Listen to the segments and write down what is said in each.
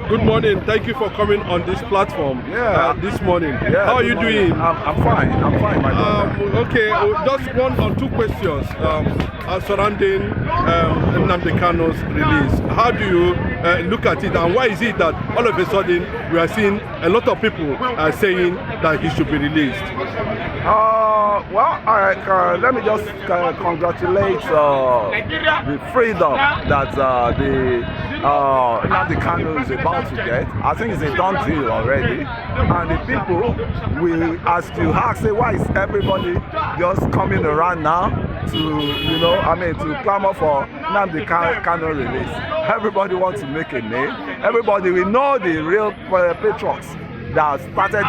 Good morning. Thank you for coming on this platform this morning. Yeah, how are you doing? I'm fine. I'm fine, my brother. Okay, just one or two questions surrounding Nnamdi Kanu's release. How do you look at it, and why is it that all of a sudden we are seeing a lot of people saying that he should be released? Let me just congratulate the freedom that Nnamdi Kanu is about to get. I think it's a done deal already. And the people will ask you, say, why is everybody just coming around now to clamor for Nnamdi Kanu release? Everybody wants to make a name. Everybody will know the real patriots that started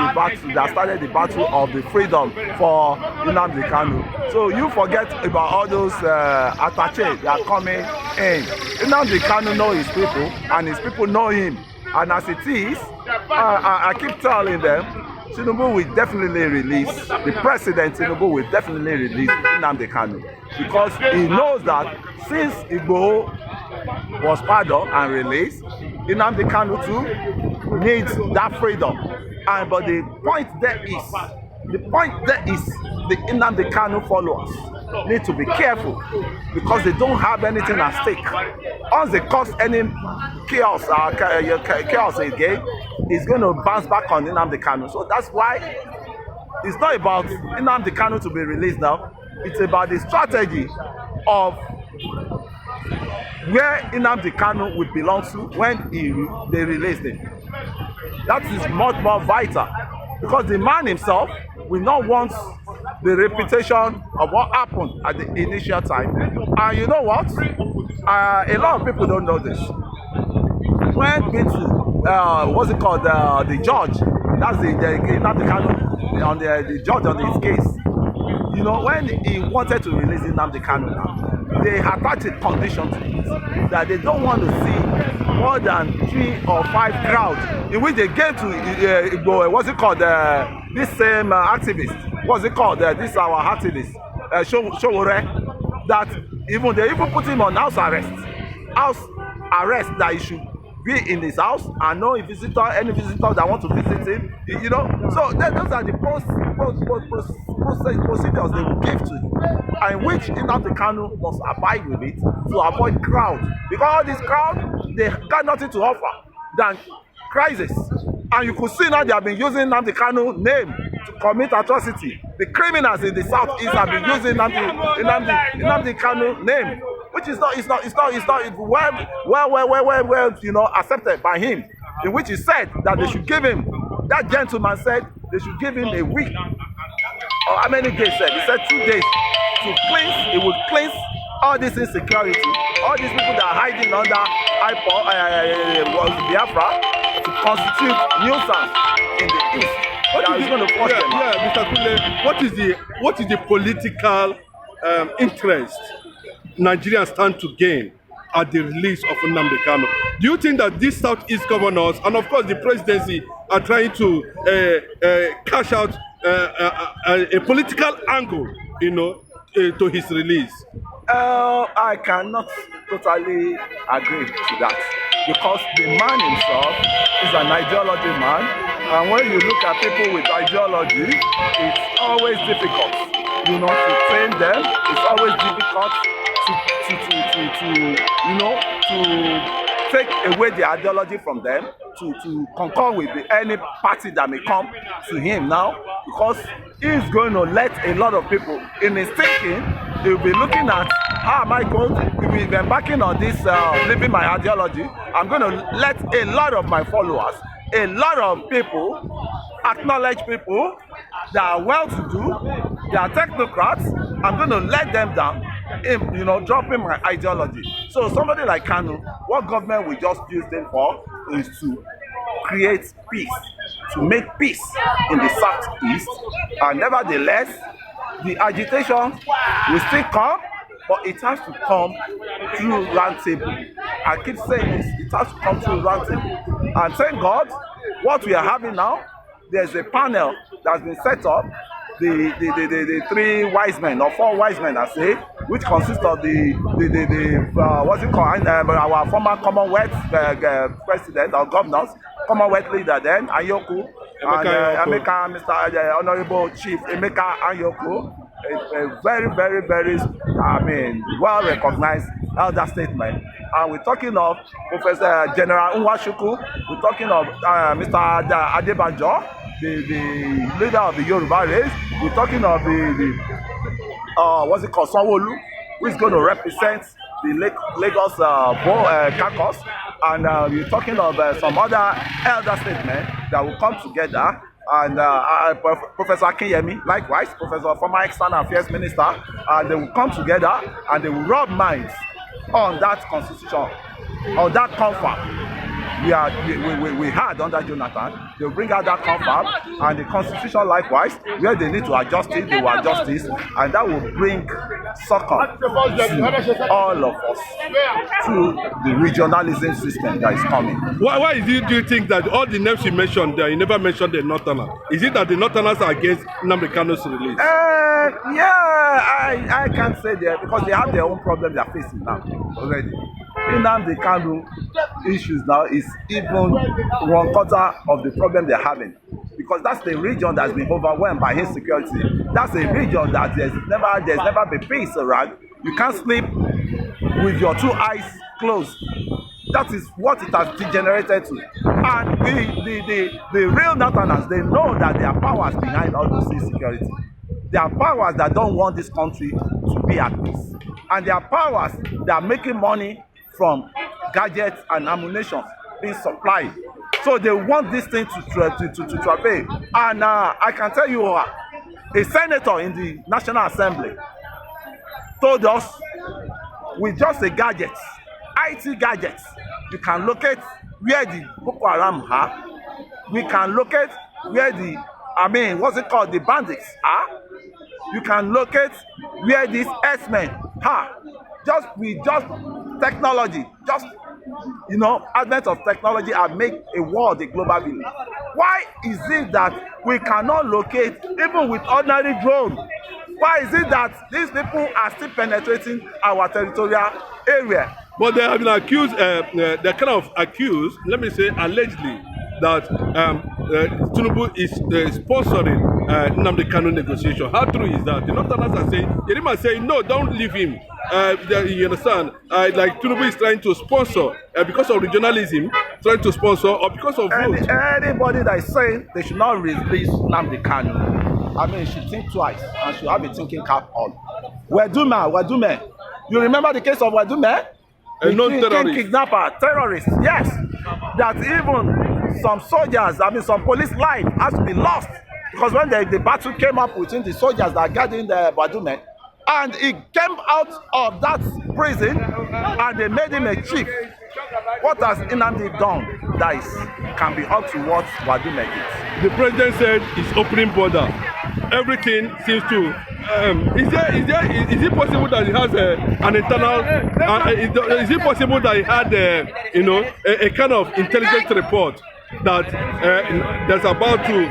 the battle of the freedom for Nnamdi Kanu. So you forget about all those attaches that are coming in. Nnamdi Kanu knows his people, and his people know him. And as it is, I keep telling them, Tinubu will definitely release, the president Tinubu will definitely release Nnamdi Kanu, because he knows that since Igbo was pardoned and released, Nnamdi Kanu too needs that freedom. But the point there is the Nnamdi Kanu followers need to be careful, because they don't have anything at stake. Once they cause any chaos again, it's going to bounce back on Nnamdi Kanu. So that's why it's not about Nnamdi Kanu to be released now. It's about the strategy of where Nnamdi Kanu will belong to when they release him. That is much more vital, because the man himself will not want the reputation of what happened at the initial time. And you know what? A lot of people don't know this. When what's it called? The judge, that's the Nnamdi Kanu, on the judge on his case. You know, when he wanted to release Nnamdi Kanu now, they attached a condition to it that they don't want to see more than 3 or 5 crowds in which they gave to what's it called? This same activist. What's it called? This our activist, Showore, that they even put him on house arrest. That he should be in his house, and any visitor that want to visit him, So those are the procedures they will give to him, and which Nnamdi Kanu must abide with it to avoid crowd, because all these crowd, they got nothing to offer than crisis. And you could see now they have been using Nnamdi Kanu name to commit atrocity. The criminals in the southeast have been using Nnamdi Kanu name, which is not well accepted by him. In which he said that they should give him, that gentleman said they should give him a week, or how many days? He said 2 days to cleanse. It would cleanse all this insecurity, all these people that are hiding under Biafra, to constitute nuisance in the east. Mr. Kule, what is the political interest Nigerians stand to gain at the release of Nnamdi Kanu? Do you think that these Southeast governors, and of course the presidency, are trying to cash out a political angle, to his release? I cannot totally agree to that, because the man himself is an ideology man, and when you look at people with ideology, it's always difficult, to train them. It's always difficult to take away the ideology from them, to concur with any party that may come to him now, because he's going to let a lot of people, in his thinking, they'll be looking at, how am I going to be embarking on this, living my ideology? I'm going to let a lot of my followers, a lot of people, acknowledge people that are well-to-do, they are technocrats. I'm going to let them down, dropping my ideology. So somebody like Kanu, what government will just use them for is to create peace, to make peace in the southeast. And nevertheless, the agitation will still come, but it has to come through round table. I keep saying this, it has to come through round table. And thank God, what we are having now, there's a panel that's been set up. The 3 wise men, or 4 wise men, I say, which consists of the what's it called, our former Commonwealth president or governors, Commonwealth leader then, Ayoku, and Emeka, Mr. Honorable Chief Emeka Ayoku, a very, very, very, well-recognized elder statesman. And we're talking of Professor General Nwachukwu, we're talking of Mr. Adebanjo, the leader of the Yoruba race, we're talking of Sanwo-Olu, who is going to represent the Lagos caucus, and we're talking of some other elder statesmen that will come together, and Professor Akinyemi, likewise, former external affairs minister, and they will come together and they will rub minds on that constitution, on that confirm we had under Jonathan. They'll bring out that confirm, and the constitution likewise, where they need to adjust it, they will adjust this, and that will bring succor to all of us, to the regionalism system that is coming. Why do you think that all the names you mentioned there, you never mentioned the Northerners? Is it that the Northerners are against Nnamdi Kanu's release? I can't say that, because they have their own problem they are facing now already. Nnamdi Kanu issues now is even 1/4 of the problem they're having, because that's the region that's been overwhelmed by insecurity. That's a region that there's never been peace around. You can't sleep with your two eyes closed. That is what it has degenerated to. And the real Northerners, they know that there are powers behind all this insecurity. There are powers that don't want this country to be at peace. And there are powers that are making money from gadgets and ammunition being supplied. So they want this thing to travail. And I can tell you, a senator in the National Assembly told us, with just a gadget, IT gadgets, you can locate where the Boko Haram are. We can locate where the, the bandits are. You can locate where these S-men are. With technology, advent of technology and make a world a global village. Why is it that we cannot locate even with ordinary drone? Why is it that these people are still penetrating our territorial area? But they have been accused, they're kind of accused, let me say allegedly, that Tinubu is sponsoring Nnamdi Kanu negotiation. How true is that? The Northerners are saying, Yerima is saying, no, don't leave him. You understand? Like Tinubu is trying to sponsor, because of regionalism, trying to sponsor, or because of vote. Anybody that is saying they should not release Nnamdi Kanu, should think twice and should have a thinking cap on. Wedume. You remember the case of Wedume? A non-terrorist. Kidnapper, terrorist, yes. That even some soldiers, some police life has to be lost. Because when the battle came up between the soldiers that are guarding the Wedume, and he came out of that prison and they made him a chief. What has Nnamdi done that can be up to what Wedume did? The president said he's opening border. Everything seems to. Is it possible that he has an internal? Is it possible that he had a kind of intelligence report that there's about to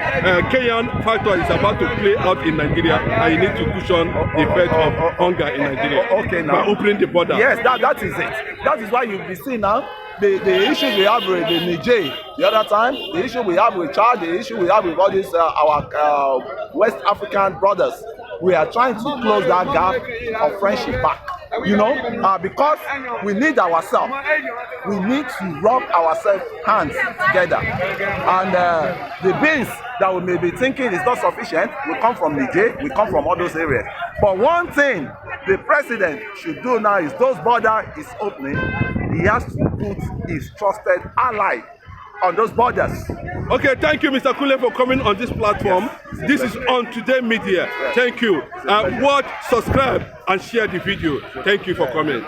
Kenyan factor is about to play out in Nigeria, and you need to cushion the effect of hunger in Nigeria by opening the border? Yes, that is it. That is why you'll be seeing now the issues we have with the Niger the other time, the issue we have with Chad, the issue we have with all these our West African brothers. We are trying to close that gap of friendship back. Because we need ourselves. We need to rub ourselves hands together. And the beans that we may be thinking is not sufficient will come from Niger, will come from all those areas. But one thing the president should do now is those borders is opening. He has to put his trusted ally on those borders. Okay, thank you, Mr. Kule, for coming on this platform. Yes. This is On Today Media. Yes. Thank you. Watch, subscribe, and share the video. Thank you for coming.